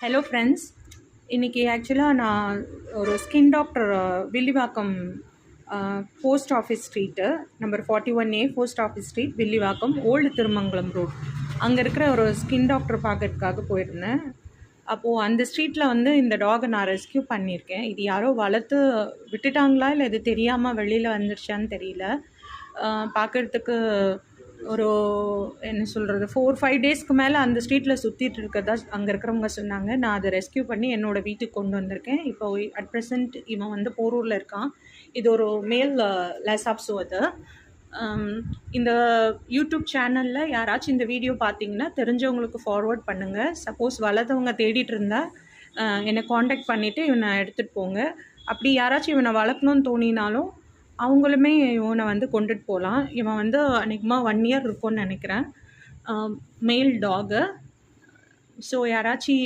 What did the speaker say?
Hello friends. இன்றைக்கி ஆக்சுவலாக நான் ஒரு skin doctor Villivakkam post office street number 41A post office street Villivakkam old Thirumangalam road அங்கே இருக்கிற ஒரு ஸ்கின் டாக்டர் பார்க்கறதுக்காக போயிருந்தேன். அப்போது அந்த ஸ்ட்ரீட்டில் வந்து இந்த டாகை நான் ரெஸ்க்யூ பண்ணியிருக்கேன். இது யாரோ வளர்த்து விட்டுட்டாங்களா இல்லை இது தெரியாமல் வெளியில் வந்துருச்சான்னு தெரியல. பார்க்குறதுக்கு ஒரு என்ன சொல்கிறது 4-5 டேஸ்க்கு மேலே அந்த ஸ்ட்ரீட்டில் சுற்றிட்டு இருக்கிறதா அங்கே இருக்கிறவங்க சொன்னாங்க. நான் அதை ரெஸ்க்யூ பண்ணி என்னோடய வீட்டுக்கு கொண்டு வந்திருக்கேன். இப்போ அட் ப்ரெசென்ட் இவன் வந்து போரூரில் இருக்கான். இது ஒரு மேல் லேசாப்ஸோ. அது இந்த யூடியூப் சேனலில் யாராச்சும் இந்த வீடியோ பார்த்தீங்கன்னா தெரிஞ்சவங்களுக்கு ஃபார்வர்ட் பண்ணுங்கள். சப்போஸ் வளர்த்தவங்க தேடிட்டு இருந்தால் என்னை காண்டாக்ட் பண்ணிவிட்டு இவனை எடுத்துகிட்டு போங்க. அப்படி யாராச்சும் இவனை வளர்க்கணும்னு தோணினாலும் அவங்களுமே இவனை வந்து கொண்டுட்டு போகலாம். இவன் வந்து அன்றைக்குமா 1 இயர் இருக்கும்னு நினைக்கிறேன். மேல் டாகு. ஸோ யாராச்சும்